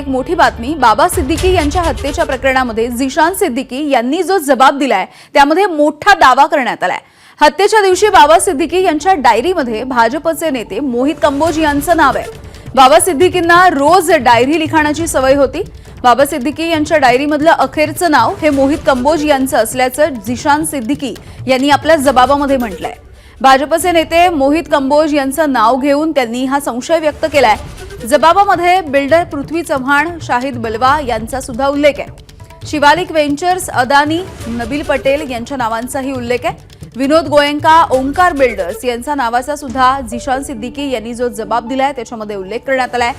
एक मोठी बातमी। बाबा सिद्दीकी यांच्या हत्येच्या प्रकरणामध्ये झिशान सिद्दीकी यांनी जो जबाब दिलाय त्यामध्ये मोठा दावा करण्यात आलाय। हत्येच्या दिवशी बाबा सिद्दीकी यांच्या डायरीमध्ये भाजपचे नेते मोहित कंबोज यांचं नाव आहे। बाबा सिद्दीकींना रोज डायरी लिखाणाची सवय होती। बाबा सिद्दीकी यांच्या डायरीमधलं अखेरचं नाव हे मोहित कंबोज यांचं असल्याचं झिशान सिद्दीकी यांनी आपल्या जबाबामध्ये म्हटलंय। भाजपचे नेते मोहित कंबोज यांचं नाव घेऊन त्यांनी हा संशय व्यक्त केलाय। जबाबामध्ये बिल्डर पृथ्वी चव्हाण, शाहिद बलवा यांचा सुद्धा उल्लेख आहे। शिवालिक वेंचर्स, अदानी, नबील पटेल यांच्या नावांचाही उल्लेख आहे। विनोद गोयंका, ओंकार बिल्डर्स यांच्या नावाचा सुद्धा झिशान सिद्दीकी यांनी जो जबाब दिलाय त्याच्यामध्ये उल्लेख करण्यात आलाय।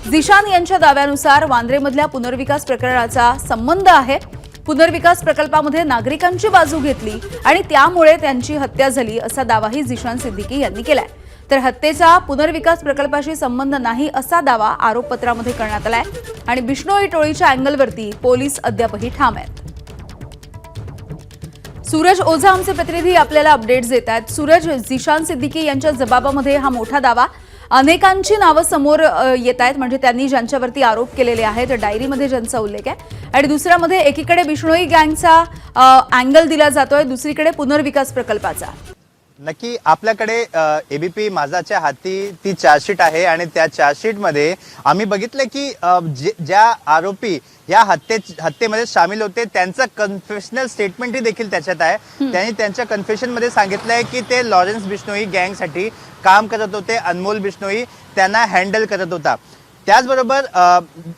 झिशान यांच्या दाव्यानुसार वांद्रेमधल्या पुनर्विकास प्रकरणाचा संबंध आहे। पुनर्विकास प्रकल्पामध्ये नागरिकांची बाजू घेतली आणि त्यामुळे त्यांची हत्या झाली असा दावाही झिशान सिद्दीकी यांनी केलाय। तर हत्येचा पुनर्विकास प्रकल्पाशी संबंध नाही असा दावा आरोपपत्रामध्ये करण्यात आलाय आणि बिश्नोई टोळीच्या अँगलवरती पोलीस अद्यापही ठाम आहेत। सूरज ओझा आमचे प्रतिनिधी आपल्याला अपडेट्स देत आहेत। सूरज, झिशान सिद्दीकी यांच्या जबाबामध्ये हा मोठा दावा, अनेकांची नावं समोर येत आहेत, म्हणजे त्यांनी ज्यांच्यावरती आरोप केलेले आहेत डायरीमध्ये ज्यांचा उल्लेख आहे, आणि दुसऱ्यामध्ये एकीकडे बिश्नोई गँगचा अँगल दिला जातोय, दुसरीकडे पुनर्विकास प्रकल्पाचा। नक्की आपल्याकडे एबीपी माझाच्या हाती ती चार्जशीट आहे आणि त्या चार्जशीटमध्ये आम्ही बघितलं की ज्या आरोपी या हत्येमध्ये सामील होते त्यांचं कन्फेशनल स्टेटमेंट देखील त्याच्यात आहे। त्यांनी त्यांच्या कन्फेशनमध्ये सांगितलंय की ते लॉरेन्स बिश्नोई गँगसाठी काम करत होते, अनमोल बिश्नोई त्यांना हँडल करत होता। त्याचबरोबर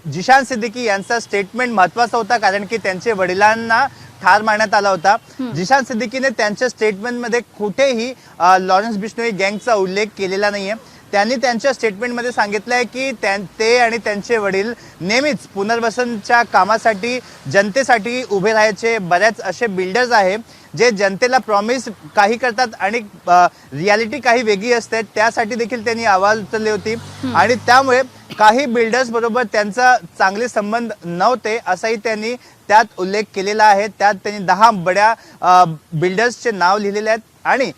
झिशान सिद्दीकी यांचा स्टेटमेंट महत्त्वाचा होता कारण की त्यांच्या वडिलांना ठार मारण्यात आला होता। झिशान सिद्दीकीने त्यांच्या स्टेटमेंटमध्ये कुठेही लॉरेन्स बिश्नोई गँगचा उल्लेख केलेला नाहीये। त्यांनी त्यांच्या स्टेटमेंटमध्ये सांगितलंय की ते आणि त्यांचे वडील नेहमीच पुनर्वसनच्या कामासाठी जनतेसाठी उभे राहायचे। बऱ्याच असे बिल्डर्स आहे जे जनतेला प्रॉमिस काही करतात आणि रियालिटी काही वेगळी असते, त्यासाठी देखील त्यांनी आवाज उचलली होती आणि त्यामुळे काही बिल्डर्स बरोबर त्यांचा चांगले संबंध नव्हते असाही त्यांनी त्यात उल्लेख केलेला आहे। त्यात त्यांनी 10 बड्या बिल्डर्सचे नाव लिहिलेले आहेत आणि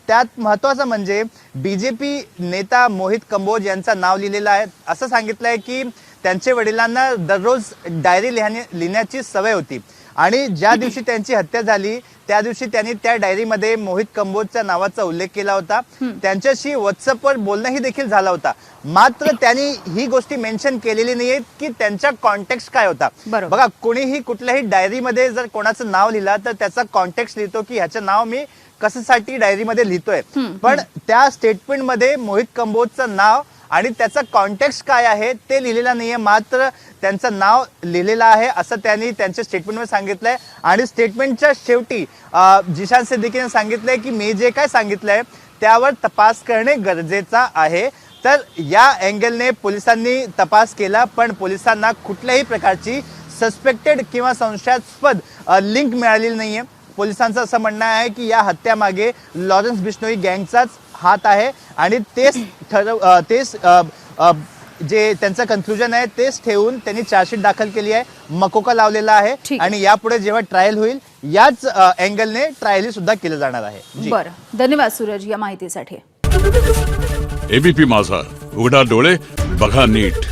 त्यात महत्त्वाचं म्हणजे बीजेपी नेता मोहित कंबोज यांचं नाव लिहिलेलं आहे। असं सांगितलंय की त्यांच्या वडिलांना दररोज डायरी लिहिण्याची सवय होती आणि ज्या दिवशी त्यांची हत्या झाली त्या दिवशी त्यांनी त्या डायरीमध्ये मोहित कंबोजच्या नावाचा उल्लेख केला होता। त्यांच्याशी व्हॉट्सअपवर बोलणंही देखील झालं होता, मात्र त्यांनी ही गोष्टी मेन्शन केलेली नाहीये की त्यांचा कॉन्टेक्स्ट काय होता। बघा, कोणीही कुठल्याही डायरीमध्ये जर कोणाचं नाव लिहिलं तर त्याचा कॉन्टेक्स्ट लिहितो की ह्याचं नाव मी कशासाठी डायरीमध्ये लिहितोय, पण त्या स्टेटमेंटमध्ये मोहित कंबोजचं नाव आणि त्याचा कॉन्टेक्स्ट काय आहे ते लिहिलेलं नाहीये, मात्र त्यांचं नाव लिहिलेलं आहे असं त्यांनी त्यांच्या स्टेटमेंटमध्ये सांगितलंय। आणि स्टेटमेंटच्या शेवटी झिशान सिद्दीकीने सांगितलंय की मी जे काय सांगितलंय त्यावर तपास करणे गरजेचं आहे। तर या अँगलने पोलिसांनी तपास केला, पण पोलिसांना कुठल्याही प्रकारची सस्पेक्टेड किंवा संशयास्पद लिंक मिळालेली नाहीये। पोलिसांचं असं म्हणणं आहे की या हत्यामागे लॉरेन्स बिश्नोई गँगचाच हात आहे आणि तेच जे त्यांचं कन्क्लुजन आहे तेच ठेवून त्यांनी चार्जशीट दाखल केली आहे, मकोका लावलेला आहे आणि यापुढे जेव्हा ट्रायल होईल याच अँगलने ट्रायल सुद्धा केलं जाणार आहे। बरं, धन्यवाद सूरज या माहितीसाठी। एबीपी माझा, उघडा डोळे बघा नीट।